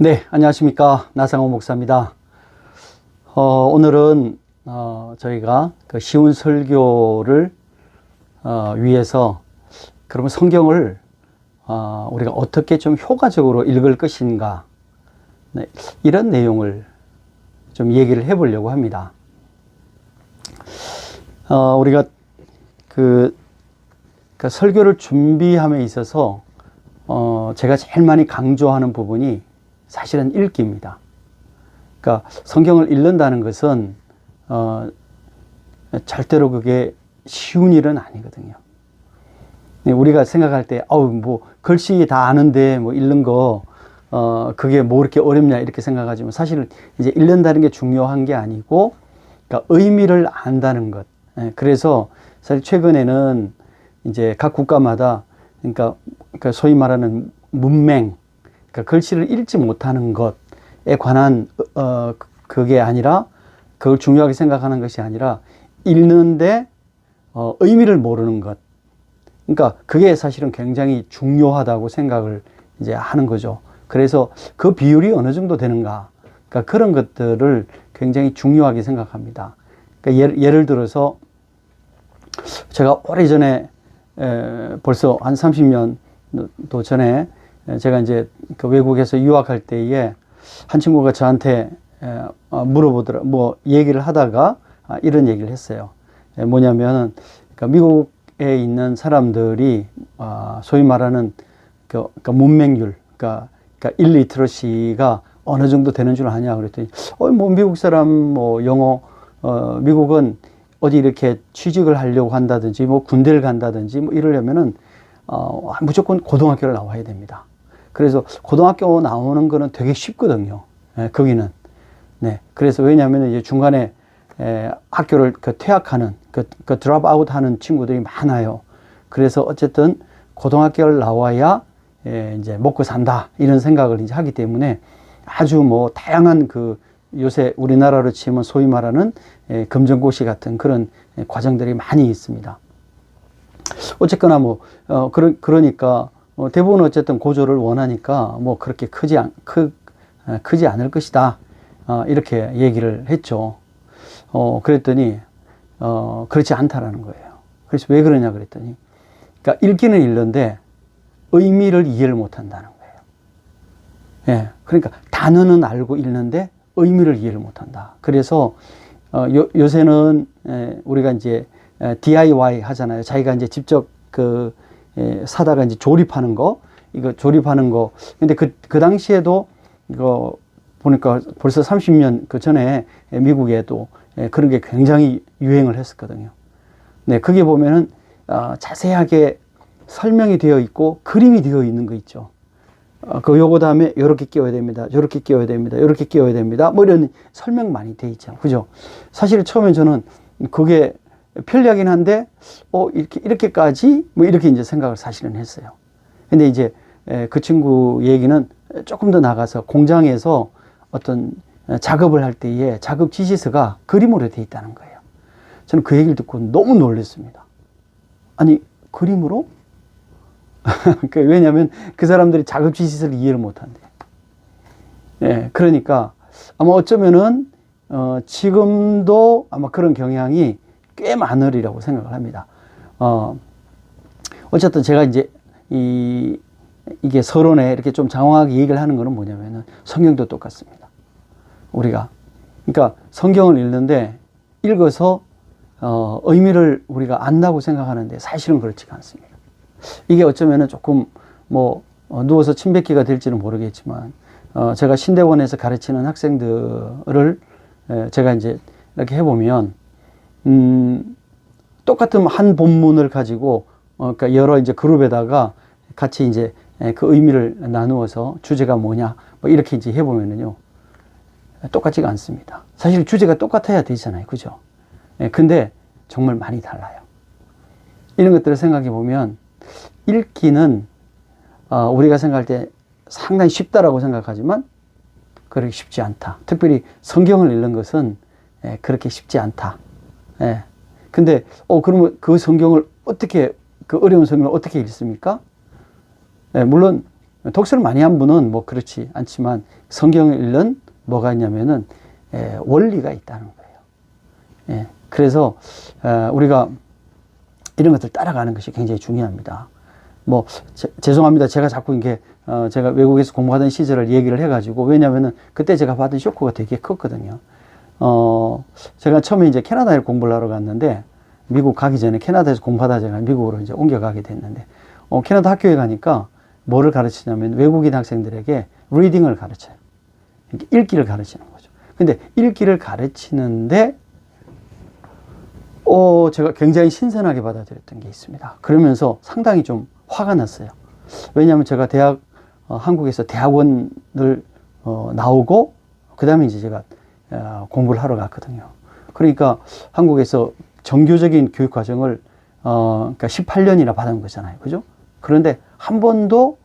네, 안녕하십니까. 나상호 목사입니다. 오늘은 저희가 그 쉬운 설교를 위해서 그러면 성경을 우리가 어떻게 좀 효과적으로 읽을 것인가, 네, 이런 내용을 좀 얘기를 해보려고 합니다. 우리가 그 설교를 준비함에 있어서 제가 제일 많이 강조하는 부분이 사실은 읽기입니다. 그러니까 성경을 읽는다는 것은 절대로 그게 쉬운 일은 아니거든요. 우리가 생각할 때, 뭐 글씨 다 아는데 뭐 읽는 거 그게 뭐 이렇게 어렵냐 이렇게 생각하지만 사실 이제 읽는다는 게 중요한 게 아니고, 그러니까 의미를 안다는 것. 그래서 사실 최근에는 이제 각 국가마다 그러니까 소위 말하는 문맹, 그러니까 글씨를 읽지 못하는 것에 관한 그게 아니라, 그걸 중요하게 생각하는 것이 아니라 읽는데 의미를 모르는 것. 그러니까 그게 사실은 굉장히 중요하다고 생각을 이제 하는 거죠. 그래서 그 비율이 어느 정도 되는가, 그러니까 그런 것들을 굉장히 중요하게 생각합니다. 그러니까 예를 들어서 제가 오래전에 벌써 한 30년도 전에 제가 이제 그 외국에서 유학할 때에 한 친구가 저한테 뭐 얘기를 하다가 이런 얘기를 했어요. 뭐냐면, 그러니까 미국에 있는 사람들이 소위 말하는 그 문맹률, 그러니까 일리트러시가 어느 정도 되는 줄 아냐 그랬더니, 뭐 미국 사람 뭐 영어, 미국은 어디 이렇게 취직을 하려고 한다든지 뭐 군대를 간다든지 뭐 이러려면은 무조건 고등학교를 나와야 됩니다. 그래서 고등학교 나오는 거는 되게 쉽거든요. 거기는. 네. 그래서 왜냐하면 이제 중간에 학교를 퇴학하는, 드롭 아웃 하는 친구들이 많아요. 그래서 어쨌든 고등학교를 나와야 이제 먹고 산다, 이런 생각을 이제 하기 때문에 아주 뭐 다양한 요새 우리나라로 치면 소위 말하는 검정고시 같은 그런 과정들이 많이 있습니다. 어쨌거나 그러니까 대부분 어쨌든 고졸을 원하니까 뭐 그렇게 크지 않을 것이다, 이렇게 얘기를 했죠. 그랬더니 그렇지 않다라는 거예요. 그래서 왜 그러냐 그랬더니, 그러니까 읽기는 읽는데 의미를 이해를 못 한다는 거예요. 예, 그러니까 단어는 알고 읽는데 의미를 이해를 못 한다. 그래서 요새는 우리가 이제 DIY 하잖아요. 자기가 이제 직접 사다가 이제 조립하는 거, 근데 그 당시에도 이거 보니까 벌써 30년 전에 미국에도 그런 게 굉장히 유행을 했었거든요. 네, 그게 보면은 자세하게 설명이 되어 있고 그림이 되어 있는 거 있죠. 요거 다음에 요렇게 끼워야 됩니다. 요렇게 끼워야 됩니다. 요렇게 끼워야 됩니다. 뭐 이런 설명 많이 돼 있죠. 그죠? 사실 처음에 저는 그게 편리하긴 한데, 이렇게까지? 뭐 이렇게 이제 생각을 사실은 했어요. 근데 이제 그 친구 얘기는 조금 더 나가서 공장에서 어떤 작업을 할 때에 작업 지시서가 그림으로 돼 있다는 거예요. 저는 그 얘기를 듣고 너무 놀랐습니다. 아니, 그림으로? 왜냐하면 그 사람들이 작업 지시서를 이해를 못 한대요. 예, 그러니까 아마 어쩌면은 지금도 아마 그런 경향이 꽤 많으리라고 생각을 합니다. 어쨌든 제가 이제 이게 서론에 이렇게 좀 장황하게 얘기를 하는 거는 뭐냐면은 성경도 똑같습니다. 그러니까 성경을 읽는데 읽어서 의미를 우리가 안다고 생각하는데 사실은 그렇지가 않습니다. 이게 어쩌면은 조금 누워서 침 뱉기가 될지는 모르겠지만, 제가 신대원에서 가르치는 학생들을 제가 이제 이렇게 해보면, 똑같은 한 본문을 가지고, 그러니까 여러 이제 그룹에다가 같이 이제 그 의미를 나누어서 주제가 뭐냐, 뭐 이렇게 이제 해보면은요, 똑같지가 않습니다. 사실 주제가 똑같아야 되잖아요. 그죠? 근데 정말 많이 달라요. 이런 것들을 생각해 보면, 읽기는 우리가 생각할 때 상당히 쉽다라고 생각하지만 그렇게 쉽지 않다. 특별히 성경을 읽는 것은 그렇게 쉽지 않다. 근데 그러면 그 성경을 어떻게, 그 어려운 성경을 어떻게 읽습니까? 물론 독서를 많이 한 분은 뭐 그렇지 않지만 성경을 읽는 뭐가 있냐면은 원리가 있다는 거예요. 예, 그래서 우리가 이런 것들 따라가는 것이 굉장히 중요합니다. 뭐 죄송합니다. 제가 자꾸 이게 제가 외국에서 공부하던 시절을 얘기를 해가지고 왜냐면은 그때 제가 받은 쇼크가 되게 컸거든요. 제가 처음에 이제 캐나다에 공부를 하러 갔는데 미국 가기 전에 캐나다에서 공부하다 제가 미국으로 이제 옮겨가게 됐는데 캐나다 학교에 가니까 뭐를 가르치냐면 외국인 학생들에게 리딩을 가르쳐요. 읽기를 가르치는 거죠. 근데 읽기를 가르치는데 제가 굉장히 신선하게 받아들였던 게 있습니다. 그러면서 상당히 좀 화가 났어요. 왜냐하면 제가 한국에서 대학원을 나오고 그 다음에 이제 제가 공부를 하러 갔거든요. 그러니까 한국에서 정교적인 교육 과정을 그러니까 18년이나 받은 거잖아요. 그죠? 그런데 한 번도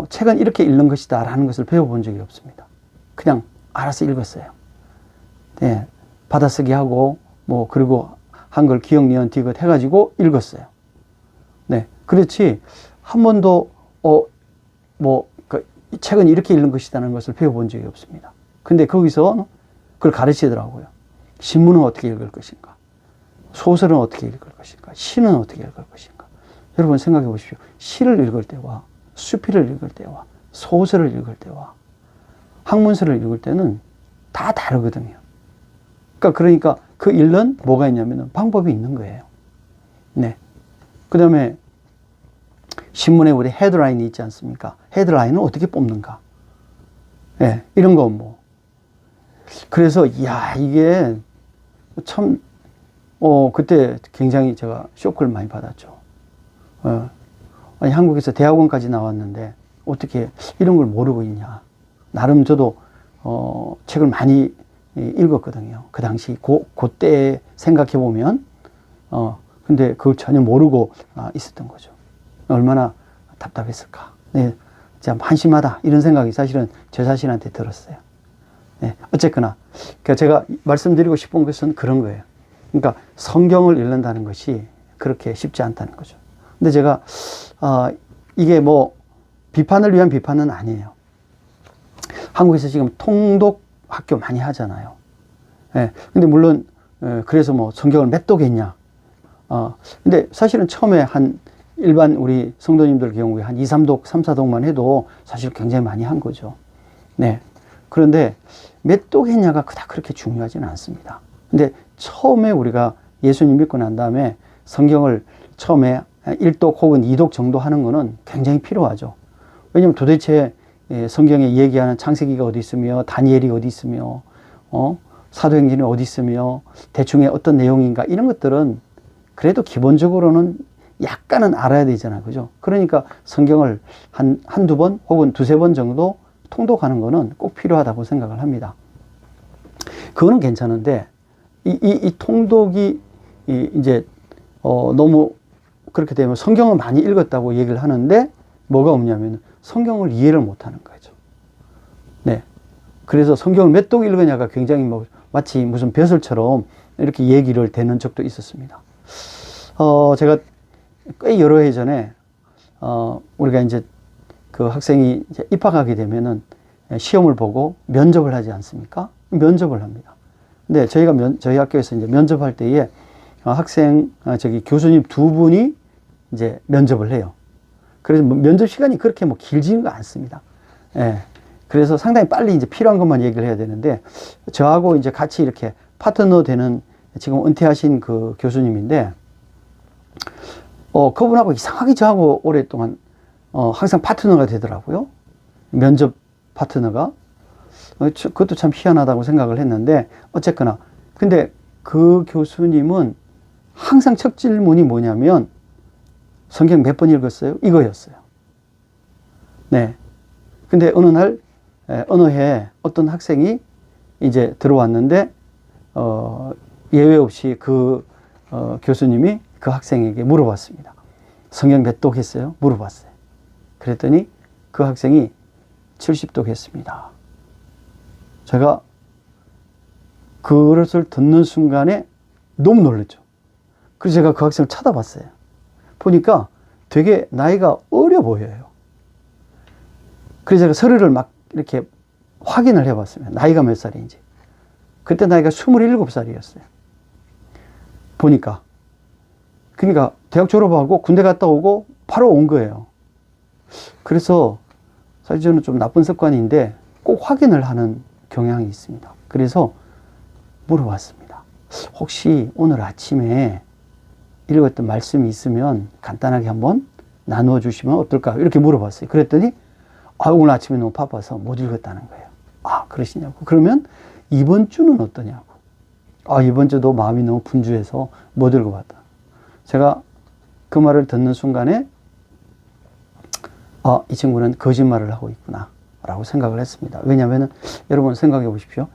책은 이렇게 읽는 것이다 라는 것을 배워본 적이 없습니다. 그냥 알아서 읽었어요. 네, 받아쓰기 하고 뭐 그리고 한글 기억 니은 디귿 해가지고 읽었어요. 네, 그렇지 한 번도 그 책은 이렇게 읽는 것이라는 것을 배워본 적이 없습니다. 근데 거기서 그걸 가르치더라고요. 신문은 어떻게 읽을 것인가, 소설은 어떻게 읽을 것인가, 시는 어떻게 읽을 것인가. 여러분 생각해 보십시오. 시를 읽을 때와 수필을 읽을 때와 소설을 읽을 때와 학문서를 읽을 때는 다 다르거든요. 그러니까 그 읽는 뭐가 있냐면 방법이 있는 거예요. 네. 그 다음에 신문에 우리 헤드라인이 있지 않습니까? 헤드라인은 어떻게 뽑는가? 네. 이런 거 뭐. 그래서, 이게 참, 그때 굉장히 제가 쇼크를 많이 받았죠. 아니, 한국에서 대학원까지 나왔는데 어떻게 이런 걸 모르고 있냐. 나름 저도, 책을 많이 읽었거든요. 그 당시, 그때 생각해보면, 근데 그걸 전혀 모르고 있었던 거죠. 얼마나 답답했을까. 네, 참 한심하다. 이런 생각이 사실은 제 자신한테 들었어요. 네, 어쨌거나. 그러니까 제가 말씀드리고 싶은 것은 그런 거예요. 그러니까 성경을 읽는다는 것이 그렇게 쉽지 않다는 거죠. 근데 제가, 이게 뭐, 비판을 위한 비판은 아니에요. 한국에서 지금 통독 학교 많이 하잖아요. 예. 근데 물론, 그래서 뭐 성경을 몇 독했냐. 근데 사실은 처음에 일반 우리 성도님들 경우에 한 2, 3독, 3, 4독만 해도 사실 굉장히 많이 한 거죠. 네. 그런데 몇 독했냐가 그렇게 중요하지는 않습니다. 근데 처음에 우리가 예수님 믿고 난 다음에 성경을 처음에 1독 혹은 2독 정도 하는 거는 굉장히 필요하죠. 왜냐면 도대체 성경에 얘기하는 창세기가 어디 있으며 다니엘이 어디 있으며 사도행전이 어디 있으며 대충의 어떤 내용인가 이런 것들은 그래도 기본적으로는 약간은 알아야 되잖아요. 그죠? 그러니까 성경을 한두 번 혹은 두세 번 정도 통독하는 거는 꼭 필요하다고 생각을 합니다. 그거는 괜찮은데 이 통독이 이제 너무 그렇게 되면 성경을 많이 읽었다고 얘기를 하는데 뭐가 없냐면 성경을 이해를 못하는 거죠. 네. 그래서 성경을 몇 독 읽으냐가 굉장히 마치 무슨 벼슬처럼 이렇게 얘기를 되는 적도 있었습니다. 제가 꽤 여러 해 전에 우리가 이제 그 학생이 이제 입학하게 되면은 시험을 보고 면접을 하지 않습니까? 면접을 합니다. 근데 저희 학교에서 이제 면접할 때에 교수님 두 분이 이제 면접을 해요. 그래서 면접 시간이 그렇게 길지는 않습니다. 예. 그래서 상당히 빨리 이제 필요한 것만 얘기를 해야 되는데, 저하고 이제 같이 이렇게 파트너 되는 지금 은퇴하신 그 교수님인데, 그분하고 이상하게 저하고 오랫동안, 항상 파트너가 되더라고요. 면접 파트너가. 그것도 참 희한하다고 생각을 했는데, 어쨌거나. 근데 그 교수님은 항상 첫 질문이 뭐냐면, 성경 몇 번 읽었어요? 이거였어요. 네. 근데 어느 해 어떤 학생이 이제 들어왔는데, 예외 없이 교수님이 그 학생에게 물어봤습니다. 성경 몇 독 했어요? 물어봤어요. 그랬더니 그 학생이 70독 했습니다. 제가 그것을 듣는 순간에 너무 놀랐죠. 그래서 제가 그 학생을 쳐다봤어요. 보니까 되게 나이가 어려 보여요. 그래서 제가 서류를 막 이렇게 확인을 해봤어요. 나이가 몇 살인지. 그때 나이가 27살이었어요. 보니까. 그러니까 대학 졸업하고 군대 갔다 오고 바로 온 거예요. 그래서 사실 저는 좀 나쁜 습관인데 꼭 확인을 하는 경향이 있습니다. 그래서 물어봤습니다. 혹시 오늘 아침에 읽었던 말씀이 있으면 간단하게 한번 나누어 주시면 어떨까요? 이렇게 물어봤어요. 그랬더니 오늘 아침에 너무 바빠서 못 읽었다는 거예요. 그러시냐고. 그러면 이번 주는 어떠냐고. 이번 주도 마음이 너무 분주해서 못 읽어봤다. 제가 그 말을 듣는 순간에 이 친구는 거짓말을 하고 있구나 라고 생각을 했습니다. 왜냐하면 여러분 생각해 보십시오.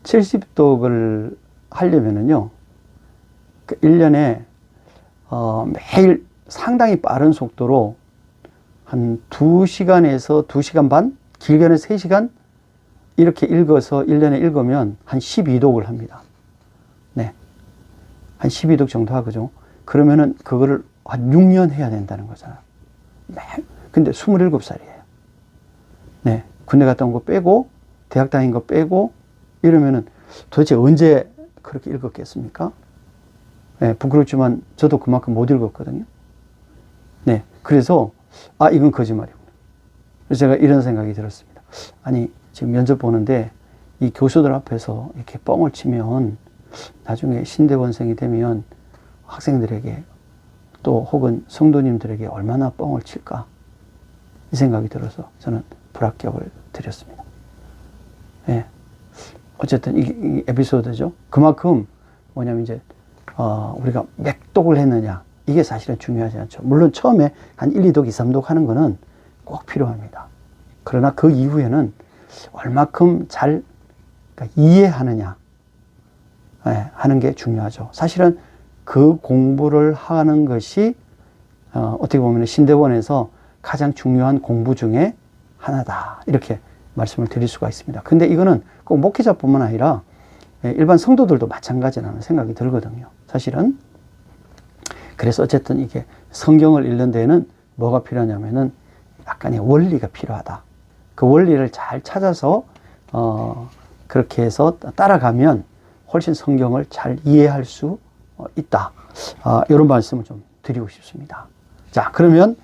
70독을 하려면은요, 1년에 매일 상당히 빠른 속도로 한 2시간에서 2시간 반, 길게는 3시간 이렇게 읽어서 1년에 읽으면 한 12독을 합니다. 네. 한 12독 정도 하거죠. 그러면은 그거를 한 6년 해야 된다는 거잖아요. 근데 27살이에요. 네. 군대 갔다 온 거 빼고, 대학 다닌 거 빼고, 이러면은 도대체 언제 그렇게 읽었겠습니까? 네. 부끄럽지만 저도 그만큼 못 읽었거든요. 네. 그래서, 이건 거짓말이구나. 그래서 제가 이런 생각이 들었습니다. 아니, 지금 면접 보는데 이 교수들 앞에서 이렇게 뻥을 치면 나중에 신대원생이 되면 학생들에게 또 혹은 성도님들에게 얼마나 뻥을 칠까, 이 생각이 들어서 저는 불합격을 드렸습니다. 예. 어쨌든 이 에피소드죠. 그만큼 뭐냐면 이제 우리가 몇 독을 했느냐, 이게 사실은 중요하지 않죠. 물론 처음에 한 1, 2독, 2, 3독 하는 거는 꼭 필요합니다. 그러나 그 이후에는 얼마큼 잘 이해하느냐, 하는 게 중요하죠. 사실은 그 공부를 하는 것이 어떻게 보면 신대원에서 가장 중요한 공부 중에 하나다, 이렇게 말씀을 드릴 수가 있습니다. 근데 이거는 꼭 목회자뿐만 아니라 일반 성도들도 마찬가지라는 생각이 들거든요. 사실은. 그래서 어쨌든 이게 성경을 읽는 데에는 뭐가 필요하냐면은 약간의 원리가 필요하다. 그 원리를 잘 찾아서 그렇게 해서 따라가면 훨씬 성경을 잘 이해할 수 있다. 이런 말씀을 좀 드리고 싶습니다. 자, 그러면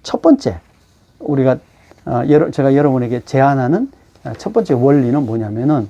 첫 번째 우리가 제가 여러분에게 제안하는 첫 번째 원리는 뭐냐면은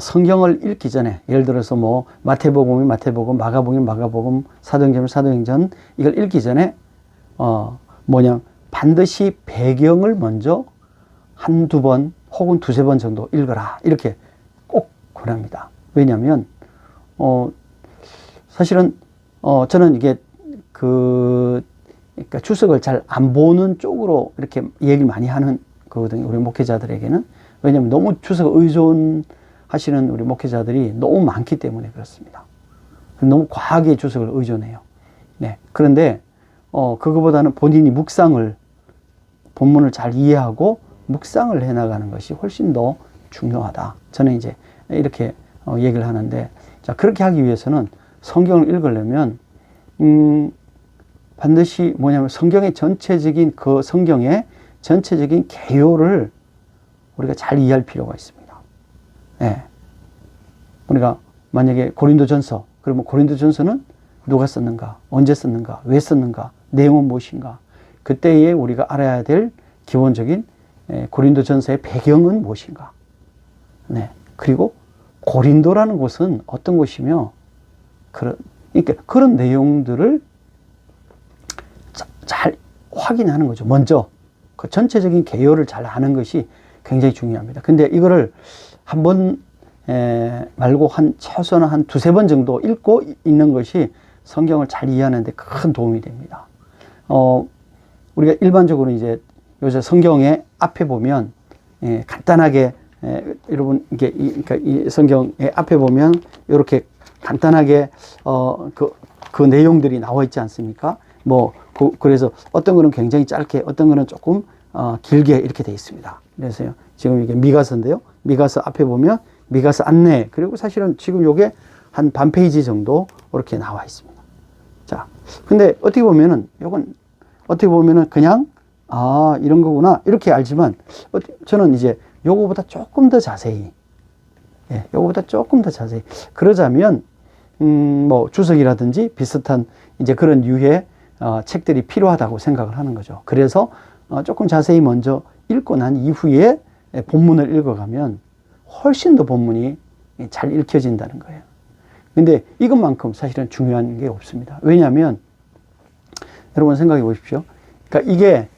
성경을 읽기 전에, 예를 들어서 뭐 마태복음이 마태복음, 마가복음이 마가복음, 사도행전이 사도행전, 이걸 읽기 전에 반드시 배경을 먼저 한두 번 혹은 두세 번 정도 읽어라, 이렇게 꼭 권합니다. 왜냐하면 사실은 저는 이게 그러니까 주석을 잘 안 보는 쪽으로 이렇게 얘기를 많이 하는 거거든요, 우리 목회자들에게는. 왜냐하면 너무 주석 의존하시는 우리 목회자들이 너무 많기 때문에 그렇습니다. 너무 과하게 주석을 의존해요. 네. 그런데 그거보다는 본인이 본문을 잘 이해하고 묵상을 해나가는 것이 훨씬 더 중요하다. 저는 이제 이렇게 얘기를 하는데, 자, 그렇게 하기 위해서는 성경을 읽으려면 반드시 성경의 전체적인 성경의 전체적인 개요를 우리가 잘 이해할 필요가 있습니다. 예. 우리가 만약에 고린도전서, 그러면 고린도전서는 누가 썼는가, 언제 썼는가, 왜 썼는가, 내용은 무엇인가, 그때에 우리가 알아야 될 기본적인 고린도전서의 배경은 무엇인가. 네. 그리고 고린도라는 곳은 어떤 곳이며, 그러니까 그런 내용들을 잘 확인하는 거죠. 먼저 그 전체적인 개요를 잘 아는 것이 굉장히 중요합니다. 근데 이거를 한 번 말고 최소한 한 두세 번 정도 읽고 있는 것이 성경을 잘 이해하는 데 큰 도움이 됩니다. 우리가 일반적으로 이제 요새 성경의 앞에 보면 간단하게 여러분 그러니까 이 성경의 앞에 보면 이렇게 간단하게 그 내용들이 나와 있지 않습니까? 그래서 어떤 거는 굉장히 짧게, 어떤 거는 조금 길게 이렇게 돼 있습니다. 그래서요, 지금 이게 미가서인데요. 미가서 앞에 보면 미가서 안내, 그리고 사실은 지금 요게 한 반 페이지 정도 이렇게 나와 있습니다. 자, 근데 어떻게 보면은 요건 어떻게 보면은 그냥 이런 거구나 이렇게 알지만 저는 이제 요거보다 조금 더 자세히 요거보다 조금 더 자세히 그러자면 뭐 주석이라든지 비슷한 이제 그런 유의 책들이 필요하다고 생각을 하는 거죠. 그래서 조금 자세히 먼저 읽고 난 이후에 본문을 읽어가면 훨씬 더 본문이 잘 읽혀진다는 거예요. 근데 이것만큼 사실은 중요한 게 없습니다. 왜냐하면 여러분 생각해 보십시오. 그러니까 이게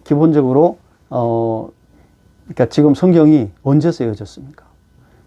기본적으로 그러니까 지금 성경이 언제 쓰여졌습니까?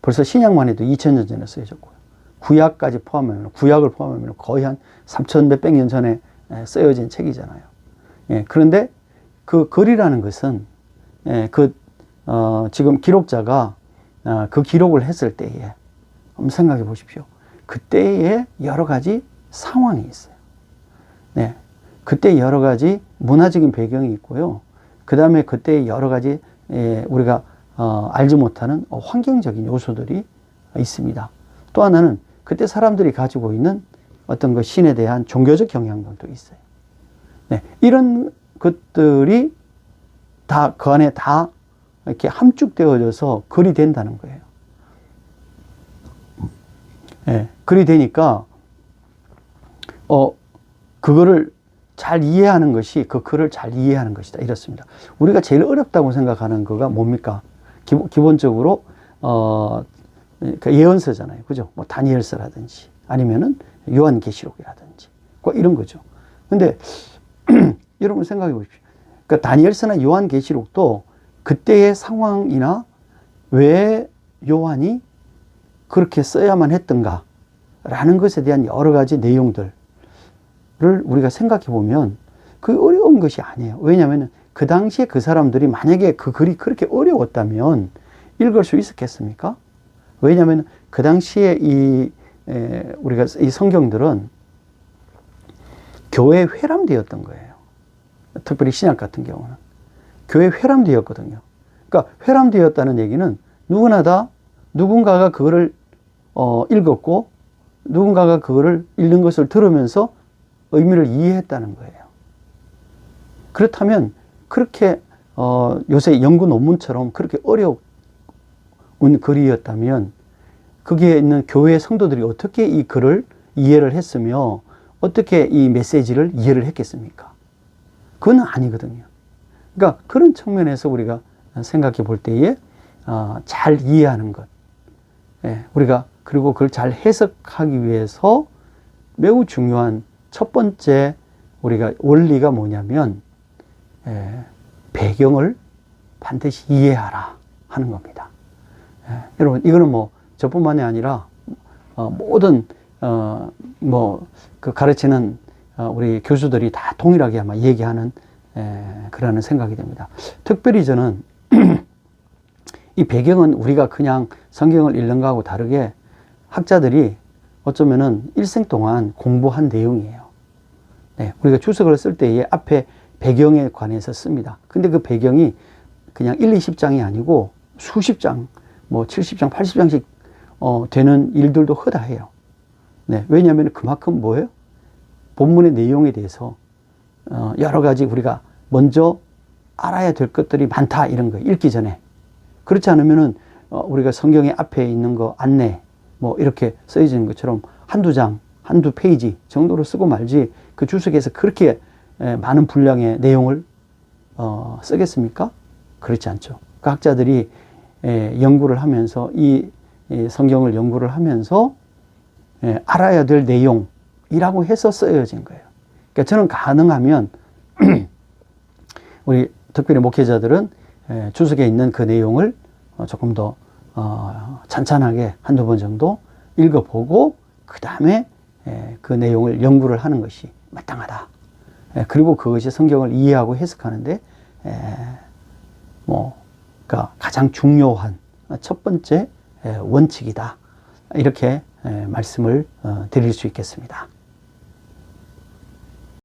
벌써 신약만 해도 2000년 전에 쓰여졌고요. 구약까지 포함하면 구약을 포함하면 거의 한 3천 몇백 년 전에 쓰여진 책이잖아요. 그런데 그 글이라는 것은 지금 기록자가 그 기록을 했을 때에 한번 생각해 보십시오. 그때에 여러 가지 상황이 있어요. 네. 그때 여러 가지 문화적인 배경이 있고요. 그 다음에 그때 여러 가지 우리가 알지 못하는 환경적인 요소들이 있습니다. 또 하나는 그때 사람들이 가지고 있는 어떤 그 신에 대한 종교적 경향들도 있어요. 네. 이런 것들이 다 그 안에 다 이렇게 함축되어져서 글이 된다는 거예요. 네. 글이 되니까 그거를 잘 이해하는 것이 그 글을 잘 이해하는 것이다. 이렇습니다. 우리가 제일 어렵다고 생각하는 거가 뭡니까? 기본적으로 예언서잖아요. 그죠? 뭐 다니엘서라든지 아니면은 요한계시록이라든지 이런 거죠. 근데 여러분 생각해 보십시오. 그러니까 다니엘서나 요한계시록도 그때의 상황이나 왜 요한이 그렇게 써야만 했던가 라는 것에 대한 여러 가지 내용들을 우리가 생각해 보면 그 어려운 것이 아니에요. 왜냐하면 그 당시에 그 사람들이 만약에 그 글이 그렇게 어려웠다면 읽을 수 있었겠습니까? 왜냐하면 그 당시에 우리가 이 성경들은 교회에 회람되었던 거예요. 특별히 신약 같은 경우는 교회에 회람되었거든요. 그러니까 회람되었다는 얘기는 누구나 다 누군가가 그거를 읽었고 누군가가 그거를 읽는 것을 들으면서 의미를 이해했다는 거예요. 그렇다면 그렇게 요새 연구 논문처럼 그렇게 어려운 글이었다면 거기에 있는 교회 성도들이 어떻게 이 글을 이해를 했으며 어떻게 이 메시지를 이해를 했겠습니까? 그건 아니거든요. 그러니까 그런 측면에서 우리가 생각해 볼 때에 잘 이해하는 것, 우리가 그리고 그걸 잘 해석하기 위해서 매우 중요한 첫 번째 우리가 원리가 뭐냐면 배경을 반드시 이해하라 하는 겁니다. 여러분 이거는 뭐 저뿐만이 아니라 모든 그 가르치는 우리 교수들이 다 동일하게 아마 얘기하는 그러는 생각이 됩니다. 특별히 저는 이 배경은 우리가 그냥 성경을 읽는 거하고 다르게 학자들이 어쩌면은 일생 동안 공부한 내용이에요. 우리가 주석을 쓸 때에 앞에 배경에 관해서 씁니다. 근데 그 배경이 그냥 1, 20장이 아니고 수십 장, 뭐 70장, 80장씩 되는 일들도 허다해요. 왜냐하면 그만큼 뭐예요? 본문의 내용에 대해서 여러 가지 우리가 먼저 알아야 될 것들이 많다 이런 거 읽기 전에. 그렇지 않으면은 우리가 성경의 앞에 있는 거 안내 뭐 이렇게 써있는 것처럼 한두 장, 한두 페이지 정도로 쓰고 말지 그 주석에서 그렇게 많은 분량의 내용을 쓰겠습니까? 그렇지 않죠. 그 학자들이 연구를 하면서 이 성경을 연구를 하면서 알아야 될 내용이라고 해서 쓰여진 거예요. 그러니까 저는 가능하면 우리 특별히 목회자들은 주석에 있는 그 내용을 조금 더 찬찬하게 한두 번 정도 읽어보고 그 다음에 그 내용을 연구를 하는 것이 마땅하다. 그리고 그것이 성경을 이해하고 해석하는데 그러니까 가장 중요한 첫 번째 원칙이다. 이렇게 말씀을 드릴 수 있겠습니다.